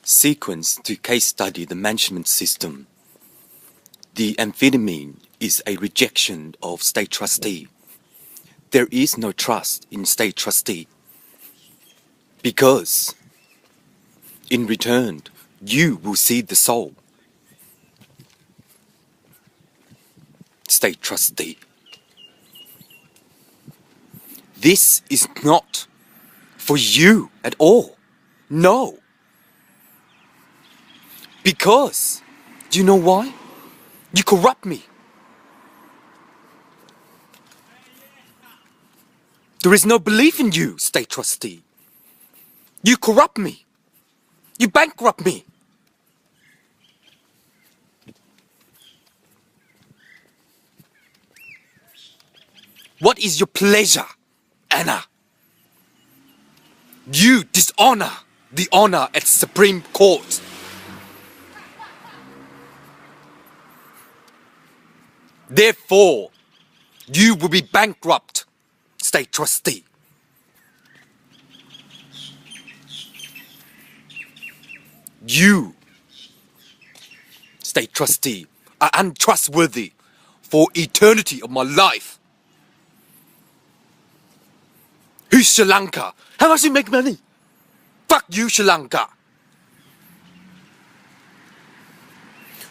Sequence to case study the management system. The amphetamine is a rejection of state trustee. There is no trust in state trustee because in return you will see the soul. State trustee. This is not for you at all. No. Because, do you know why? You corrupt me. There is no belief in you, state trustee. You corrupt me. You bankrupt me. What is your pleasure, Anna? You dishonor the honor at Supreme Court. Therefore, you will be bankrupt, state trustee. You, state trustee, are untrustworthy for eternity of my life. Who's Sri Lanka? How much you make money? Fuck you, Sri Lanka.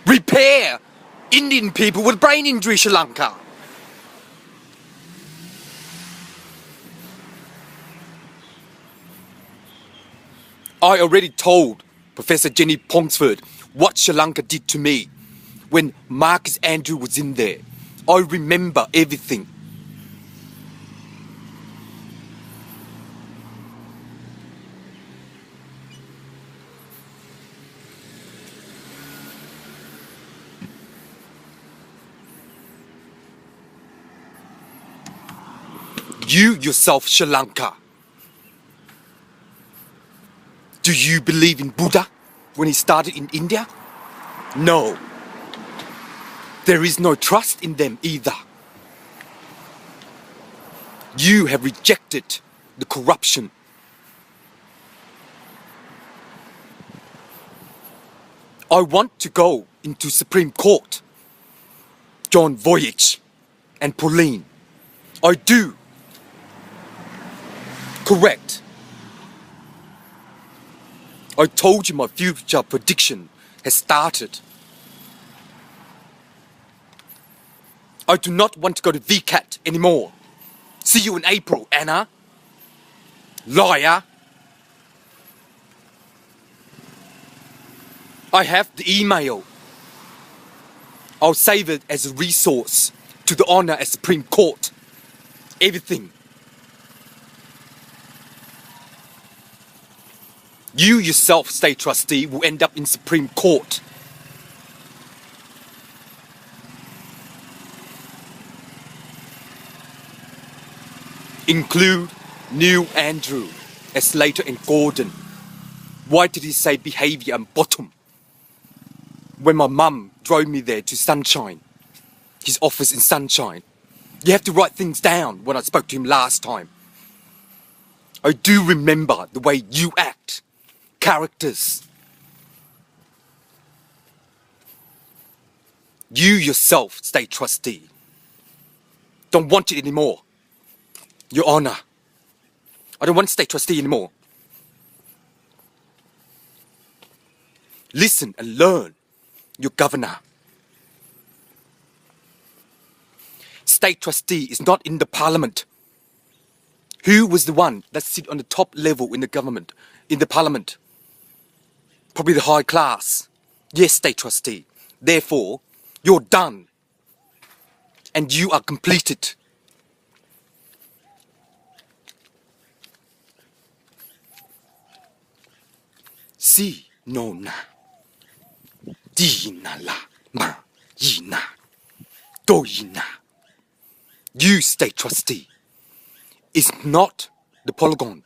Repair Indian people with brain injury, Sri Lanka. I already told Professor Jenny Pongsford what Sri Lanka did to me when Marcus Andrew was in there. I remember everything. You yourself, Sri Lanka. Do you believe in Buddha when he started in India? No. There is no trust in them either. You have rejected the corruption. I want to go into Supreme Court. John Voyage and Pauline. I do. Correct. I told you my future prediction has started. I do not want to go to VCAT anymore. See you in April, Anna. Liar. I have the email. I'll save it as a resource to the honor at Supreme Court. Everything. You yourself, state trustee, will end up in Supreme Court. Include Neil Andrew as Slater and Gordon. Why did he say behavior and bottom? When my mum drove me there to Sunshine, his office in Sunshine. You have to write things down when I spoke to him last time. I do remember the way you act. Characters. You yourself, state trustee, don't want it anymore. Your Honor, I don't want state trustee anymore. Listen and learn, your governor. State trustee is not in the parliament. Who was the one that sit on the top level in the government, in the parliament? Probably the high class. Yes, state trustee. Therefore, you're done. And you are completed. Si no na. Di na la ma yi na. Go yi na. You, state trustee, is not the Polygon.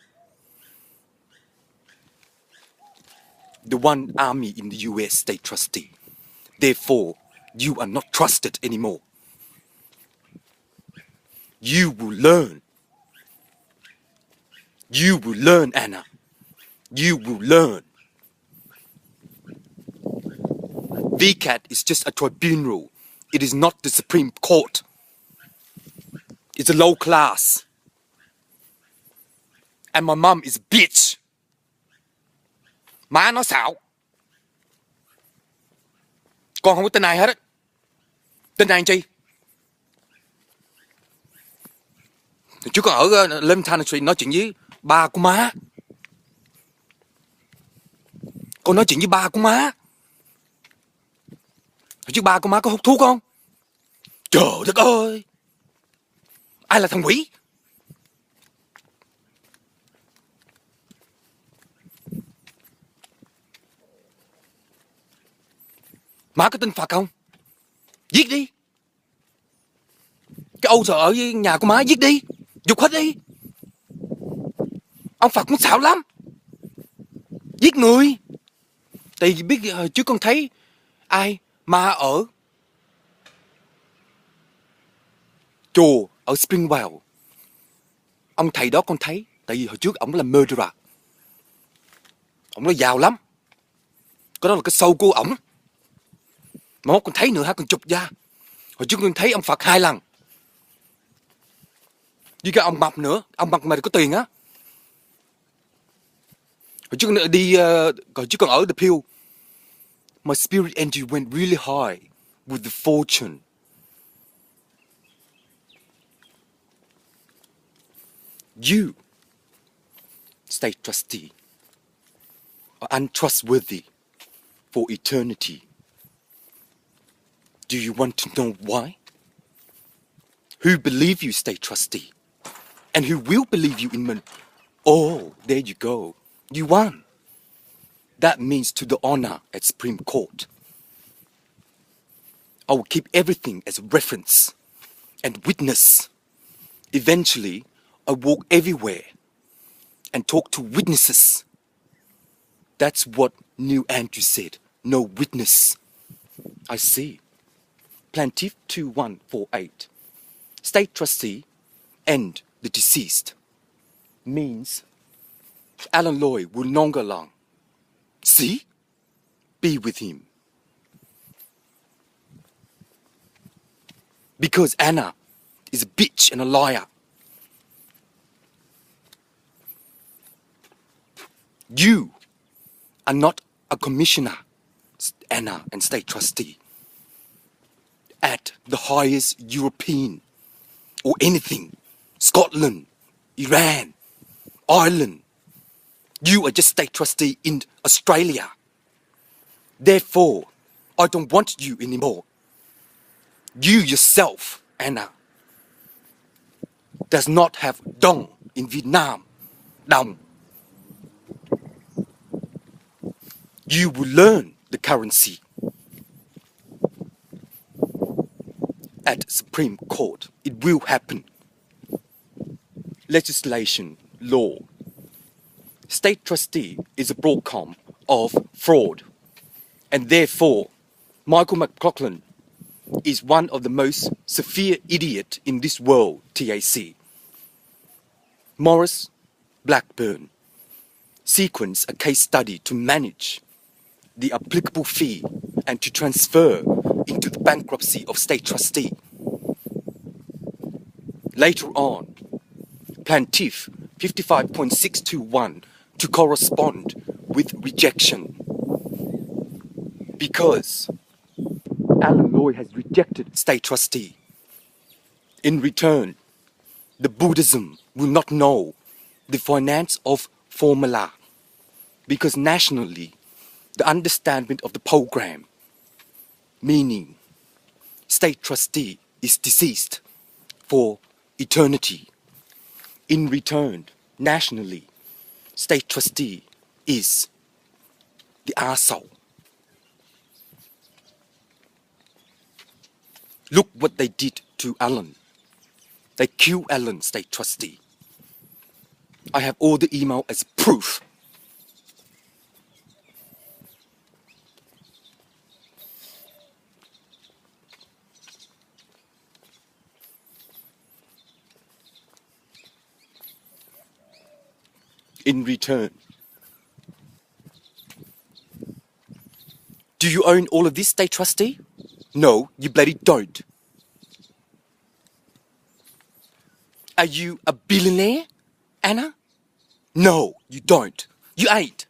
The one army in the US, state trustee. Therefore, you are not trusted anymore. You will learn. You will learn, Anna. You will learn. VCAT is just a tribunal. It is not the Supreme Court. It's a low class. And my mom is a bitch. Má nó xạo. Con không có tin ai hết á. Tin ai chi? Chứ con ở Lâm Thanh Street nói chuyện với ba của má. Con nói chuyện với ba của má. Chứ ba của má có hút thuốc không? Trời đất ơi. Ai là thằng quỷ? Má có tin Phật không? Giết đi. Cái Âu sợ ở nhà của má giết đi. Giục hết đi. Ông Phật cũng xạo lắm. Giết người. Tại vì biết chứ con thấy ai ma ở chùa ở Springvale. Ông thầy đó con thấy. Tại vì hồi trước ổng là murderer. Ổng nó giàu lắm. Cái đó là cái show của ổng. Mà mốt con thấy nữa hả, con chụp ra. Hồi trước con thấy ông Phật 2 lần. Với cái ông mập nữa. Ông mập mà có tiền á. Hồi trước con đi hồi trước con ở The Pill. My spirit energy went really high with the fortune. You, state trustee, are untrustworthy for eternity. Do you want to know why? Who believe you, state trustee? And who will believe you in Oh, there you go. You won. That means to the honor at Supreme Court. I will keep everything as a reference and witness. Eventually, I walk everywhere and talk to witnesses. That's what New Andrew said. No witness. I see. Plaintiff 2148. State trustee and the deceased means Alan Lloyd will no longer be with him. Because Anna is a bitch and a liar. You are not a commissioner, Anna, and state trustee at the highest European or anything, Scotland, Iran, Ireland. You are just state trustee in Australia. Therefore, I don't want you anymore. You yourself, Anna, does not have dong in Vietnam. Dong. You will learn the currency at Supreme Court. It will happen. Legislation, law. State trustee is a broadcom of fraud. And therefore, Michael McLaughlin is one of the most severe idiot in this world, TAC. Morris Blackburn sequence a case study to manage the applicable fee and to transfer into the bankruptcy of state trustee. Later on, plaintiff 55.621 to correspond with rejection because Alan Lloyd has rejected state trustee. In return, the Buddhism will not know the finance of formula because nationally, the understanding of the program, meaning state trustee is deceased for eternity. In return, nationally, state trustee is the arsehole. Look what they did to Alan. They killed Alan, state trustee. I have all the email as proof. In return, Do you own all of this, state trustee? No, you bloody don't. Are you a billionaire, Anna? No, you don't. You ain't.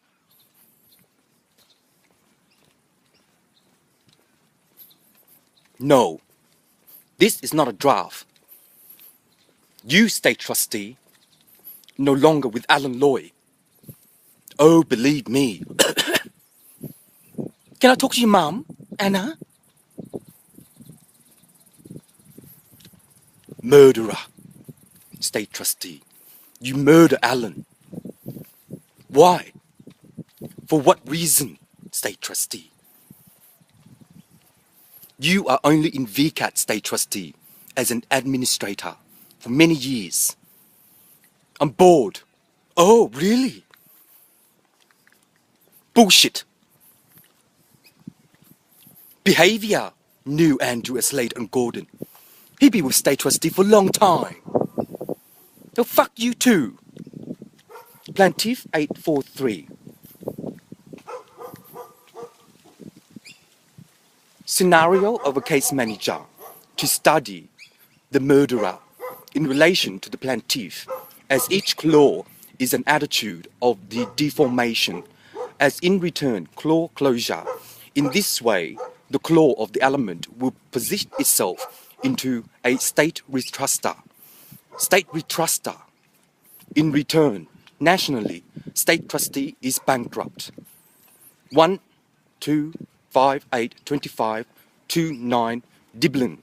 No, this is not a draft. You, state trustee, no longer with Alan Loy. Oh, believe me. Can I talk to your mum, Anna? Murderer, state trustee. You murder Alan. Why? For what reason, state trustee? You are only in VCAT, state trustee, as an administrator for many years. I'm bored. Oh, really? Bullshit. Behaviour knew Andrew Slade and Gordon. He be with state trustee for a long time. Oh, fuck you too. Plaintiff 843. Scenario of a case manager to study the murderer in relation to the plaintiff, as each clause is an attitude of the deformation, as in return clause closure. In this way, the clause of the element will position itself into a state retruster. State retruster. In return, nationally, state trustee is bankrupt. 1, 2, 5, 8, 25, 2, 9, Diblin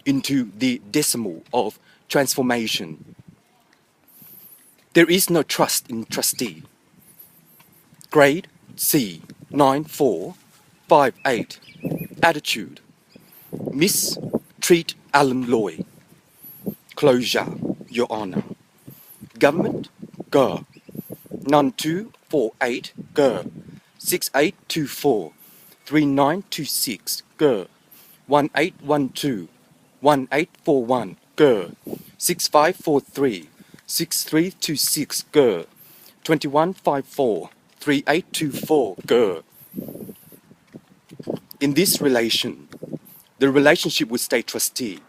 into the decimal of transformation. There is no trust in trustee. Grade C 9458. Attitude. Mistreat Alan Loy. Closure, Your Honor. Government, G. None 248, G. 6824, 3926, G. 1812, 1841, G. 6543, 6326, G. 2154, 3824, G. In this relation, the relationship with state trustee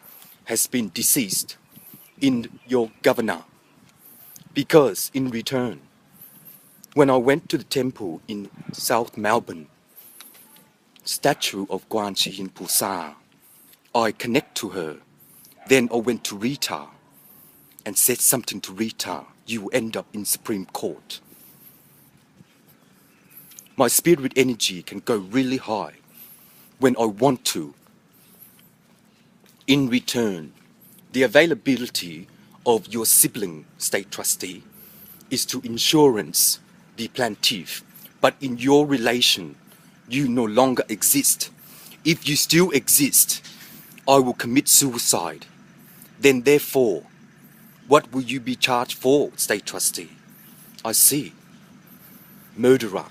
has been deceased in your governor, because in return, when I went to the temple in South Melbourne, statue of Guan Yin Pusa, I connect to her. Then I went to Rita and said something to Rita. You will end up in Supreme Court. My spirit energy can go really high when I want to. In return, the availability of your sibling state trustee is to insurance the plaintiff, but in your relation, you no longer exist. If you still exist, I will commit suicide. Then therefore, what will you be charged for, state trustee? I see. Murderer.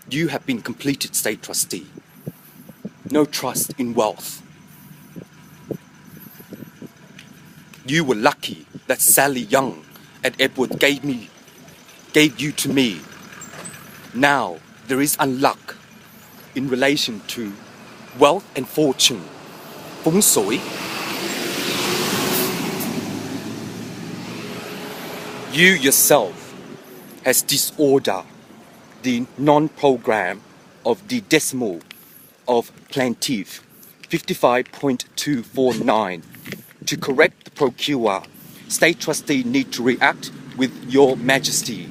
You have been completed state trustee. No trust in wealth. You were lucky that Sally Young and Edward gave you to me. Now there is unluck in relation to wealth and fortune. Feng Shui. You yourself has disorder the non-program of the decimal of plaintiff 55.249. To correct the procure, state trustee need to react with your majesty,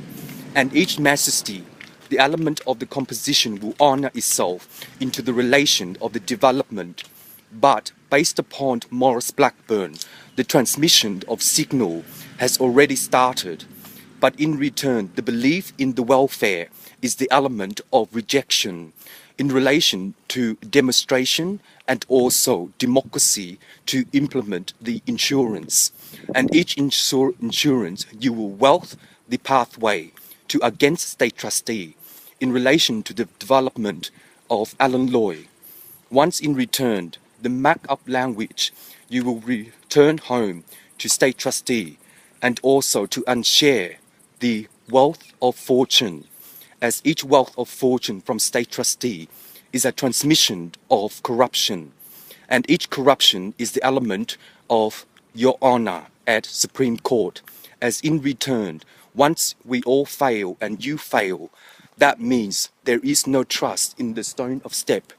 and each majesty, the element of the composition will honor itself into the relation of the development. But based upon Morris Blackburn, the transmission of signal has already started. But in return, the belief in the welfare is the element of rejection in relation to demonstration and also democracy to implement the insurance. And each insurance, you will wealth the pathway to against state trustee in relation to the development of Alan Loy. Once in return, the mark-up language, you will return home to state trustee and also to unshare the wealth of fortune as each wealth of fortune from state trustee is a transmission of corruption, and each corruption is the element of your honor at Supreme Court, as in return, once we all fail and you fail, that means there is no trust in the stone of step,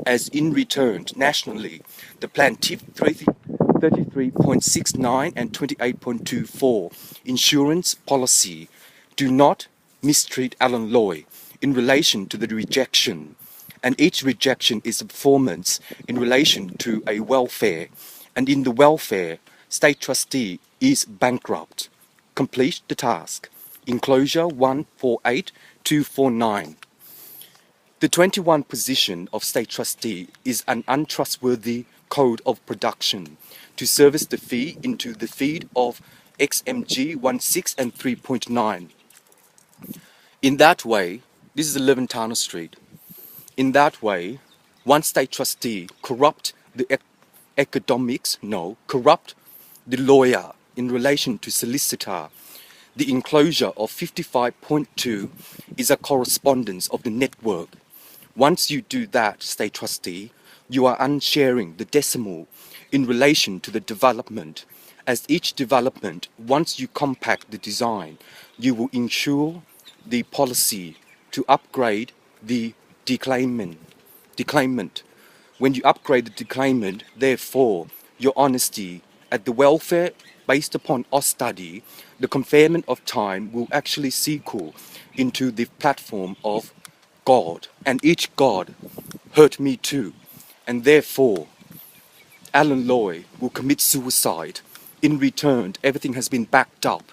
as in return, nationally, the plaintiff 33.69 and 28.24 insurance policy do not mistreat Alan Loy in relation to the rejection, and each rejection is a performance in relation to a welfare, and in the welfare, state trustee is bankrupt. Complete the task. Enclosure 148249. The 21 position of state trustee is an untrustworthy code of production to service the fee into the feed of XMG 16 and 3.9. In that way, this is 11 Tana Street. In that way, one state trustee corrupt the corrupt the lawyer in relation to solicitor. The enclosure of 55.2 is a correspondence of the network. Once you do that, state trustee, you are unsharing the decimal in relation to the development. As each development, once you compact the design, you will ensure the policy to upgrade the declaimant. When you upgrade the declaimant, therefore, your honesty at the welfare based upon our study, the conferment of time will actually sequel into the platform of God, and each God hurt me too, and therefore Alan Loy will commit suicide. In return, everything has been backed up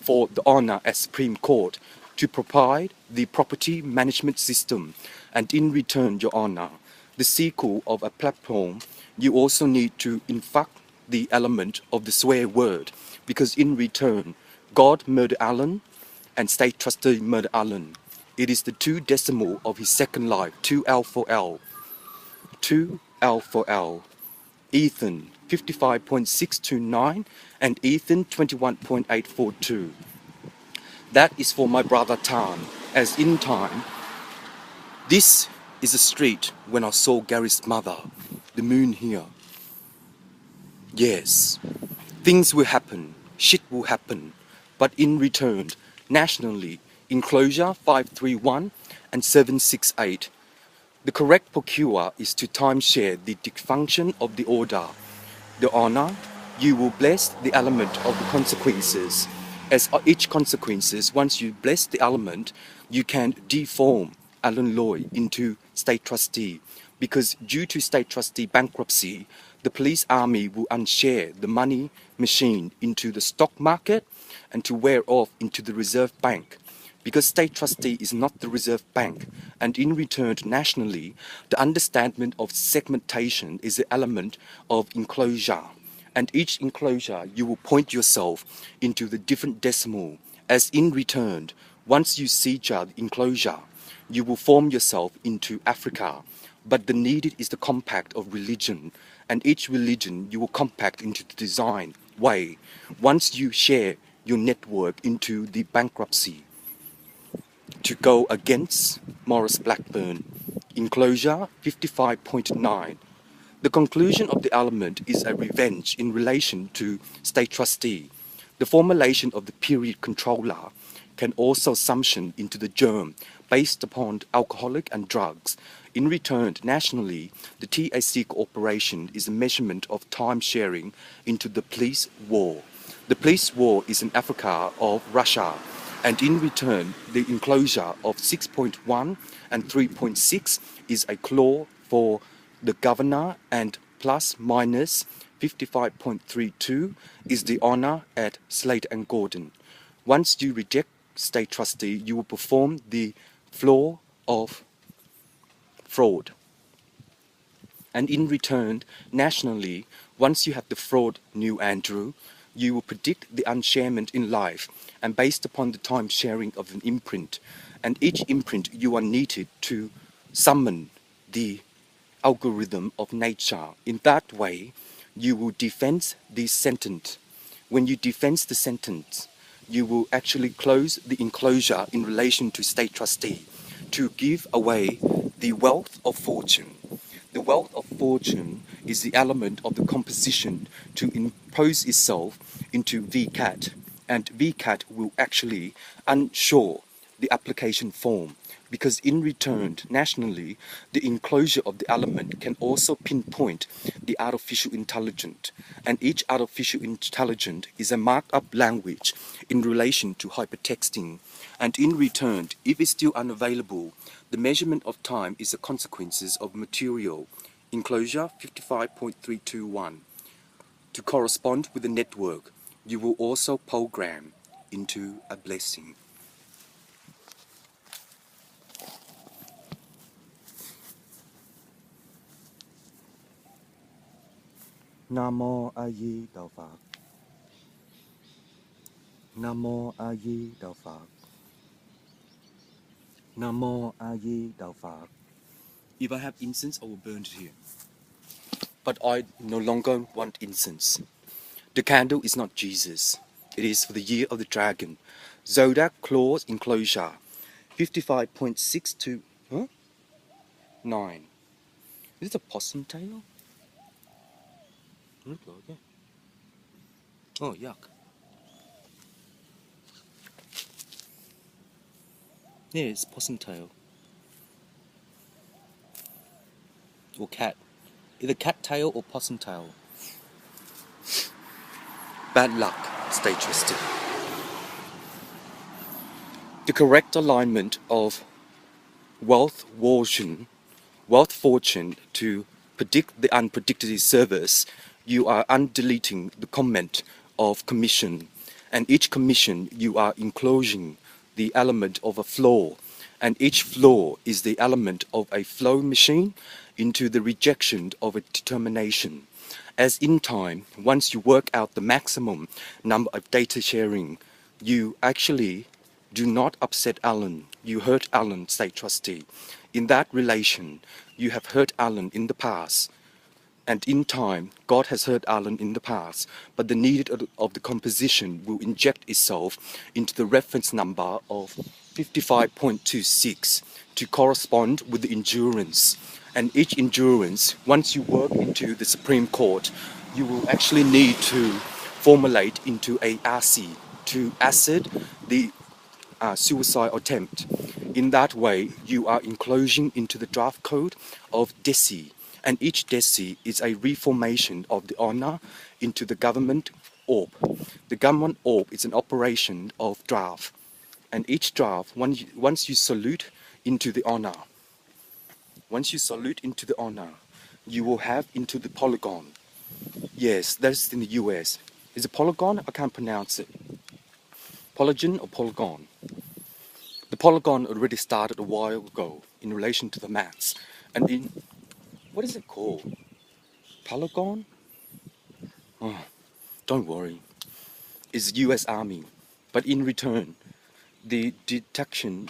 for the honor at Supreme Court to provide the property management system, and in return, your honor, the sequel of a platform, you also need to infect the element of the swear word, because in return, God murdered Alan and state trustee murdered Alan. It is the 2 decimal of his second life, 2L for L. 2L for L. Ethan 55.629 and Ethan 21.842. That is for my brother Tan, as in time. This is a street when I saw Gary's mother, the moon here. Yes, things will happen, shit will happen, but in return, nationally, enclosure 531 and 768. The correct procure is to timeshare the dysfunction of the order. The honor, you will bless the element of the consequences. As each consequences, once you bless the element, you can deform Alan Loy into state trustee, because due to state trustee bankruptcy, the police army will unshare the money machine into the stock market and to wear off into the reserve bank, because state trustee is not the reserve bank, and in return nationally, the understanding of segmentation is the element of enclosure, and each enclosure you will point yourself into the different decimal, as in return, once you see the enclosure, you will form yourself into Africa, but the needed is the compact of religion, and each religion you will compact into the design way, once you share your network into the bankruptcy. To go against Morris Blackburn, enclosure 55.9. The conclusion of the element is a revenge in relation to state trustee. The formulation of the period controller can also assumption into the germ based upon alcoholic and drugs. In return, nationally, the TAC cooperation is a measurement of time sharing into the police war. The police war is in Africa of Russia, and in return, the enclosure of 6.1 and 3.6 is a clause for the governor, and plus minus 55.32 is the honor at Slate and Gordon. Once you reject state trustee, you will perform the flaw of fraud. And in return, nationally, once you have the fraud, New Andrew, you will predict the unsharement in life, and based upon the time sharing of an imprint, and each imprint you are needed to summon the algorithm of nature. In that way, you will defend the sentence. When you defend the sentence, you will actually close the enclosure in relation to state trustee. to give away the wealth of fortune. The wealth of fortune is the element of the composition to impose itself into VCAT, and VCAT will actually unsure the application form, because in return, nationally, the enclosure of the element can also pinpoint the artificial intelligence, and each artificial intelligence is a marked up language in relation to hypertexting, and in return, if it's still unavailable, the measurement of time is the consequences of material enclosure 55.321. To correspond with the network, you will also program into a blessing. Nam Mô A Di Đà Phật. Nam Mô A Di Đà Phật. Nam Mô A Di Đà Phật. If I have incense, I will burn it here. But I no longer want incense. The candle is not Jesus. It is for the year of the dragon. Zodiac clause enclosure 55.62 9. Is it a possum tail? Look like it. Oh, yuck. Yeah, it's possum tail. Or cat. Either cat tail or possum tail. Bad luck, stay twisted. The correct alignment of wealth fortune to predict the unpredicted service, you are undeleting the comment of commission, and each commission you are enclosing the element of a floor, and each floor is the element of a flow machine into the rejection of a determination. As in time, once you work out the maximum number of data sharing, you actually do not upset Alan. You hurt Alan, state trustee. In that relation, you have hurt Alan in the past. And in time, God has hurt Alan in the past, but the need of the composition will inject itself into the reference number of 55.26 to correspond with the endurance. And each endurance, once you work into the Supreme Court, you will actually need to formulate into a ASI to acid the suicide attempt. In that way, you are enclosing into the draft code of DESI, and each DESI is a reformation of the honor into the government orb. The government orb is an operation of draft, and each draft, once you salute into the honor, you will have into the polygon. Yes, that's in the US. Is it polygon? I can't pronounce it. Polygon or polygon? The polygon already started a while ago in relation to the maths. And in, what is it called? Polygon? Oh, don't worry. It's US Army. But in return, the detection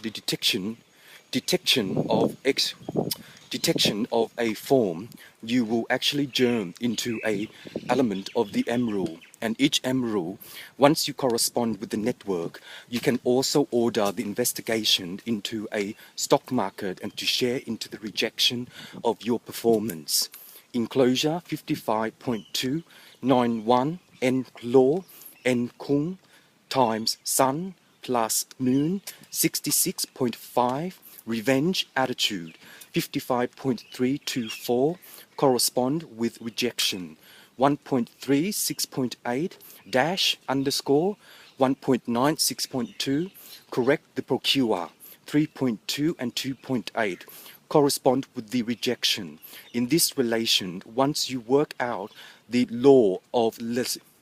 of a form, you will actually germ into a element of the emerald, and each emerald, once you correspond with the network, you can also order the investigation into a stock market and to share into the rejection of your performance. Enclosure 55.291 N law N kung times sun plus moon 66.5 revenge attitude 55.324 correspond with rejection 1.36.8 dash underscore 1.96.2 correct the procure 3.2 and 2.8 correspond with the rejection. In this relation, once you work out the law of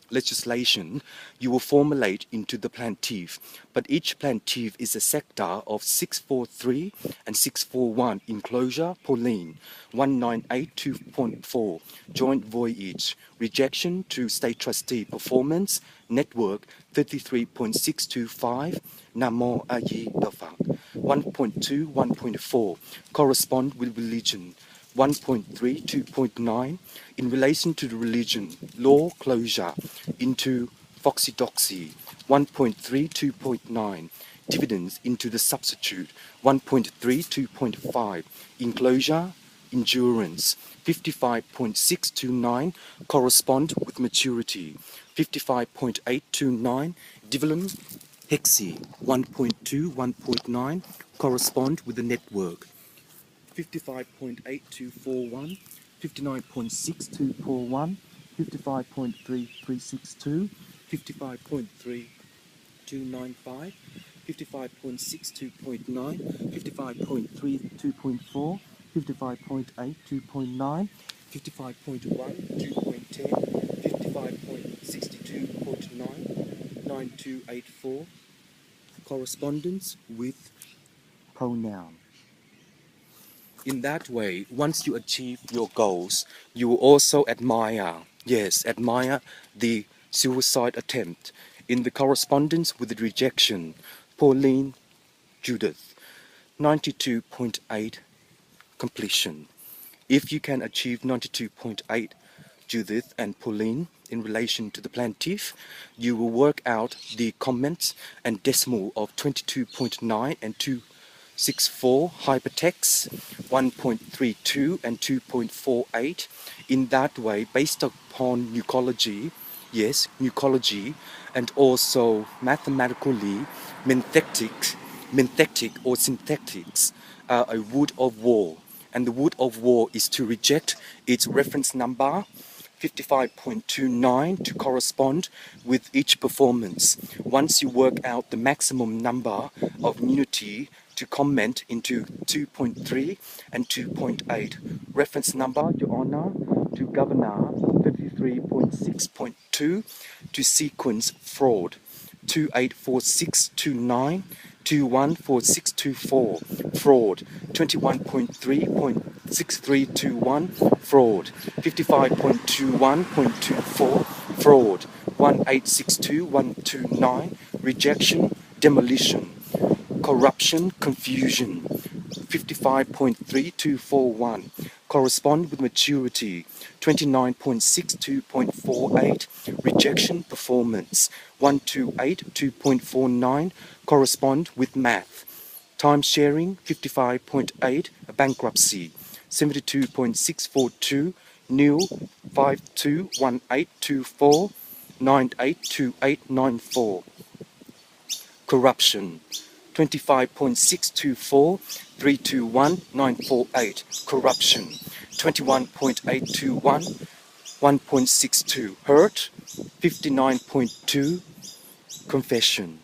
legislation, you will formulate into the plaintiff, but each plaintiff is a sector of 643 and 641 enclosure Pauline 1982.4 joint voyage rejection to state trustee performance network 33.625 Nam Mô A Di Đà Phật 1.2 1.4 correspond with religion 1.3 2.9 in relation to the religion law closure into Foxy Doxy 1.3 2.9 dividends into the substitute 1.3, 2.5, enclosure, endurance 55.629 correspond with maturity 55.829 dividend hexi 1.2, 1.9 correspond with the network 55.8241 59.6241 55.3362 55.3295 55.62.9 55.32.4 55.8 2.9 55.1 2.10 55.62.9 9284 correspondence with pronoun. In that way, once you achieve your goals, you will also admire the suicide attempt in the correspondence with the rejection. Pauline Judith, 92.8 completion. If you can achieve 92.8 Judith and Pauline in relation to the plaintiff, you will work out the comments and decimal of 22.9 and 264 hypertext 1.32 and 2.48. In that way, based upon nucology, and also mathematically synthetic or synthetics are a wood of war, and the wood of war is to reject its reference number 55.29 to correspond with each performance. Once you work out the maximum number of unity to comment into 2.3 and 2.8. Reference number, Your Honor, to Governor 53.6.2 to sequence fraud 284629 214624 fraud 21.3.6321 fraud 55.21.24 fraud 1862129 rejection demolition corruption confusion 55.3241 correspond with maturity 29.62.48 rejection performance 128.2.49 correspond with math time sharing 55.8 bankruptcy 72.642 new 521824 982894 corruption 25.624 321 948 corruption 21.821 1.62 hurt 59.2 confession.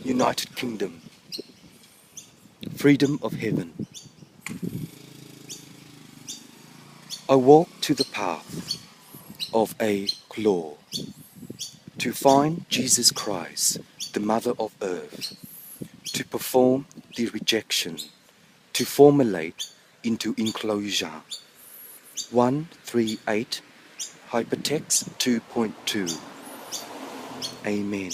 United Kingdom, freedom of heaven. I walk to the path of a law to find Jesus Christ, the Mother of Earth, to perform the rejection, to formulate into enclosure 138 hypertext 2.2. Amen.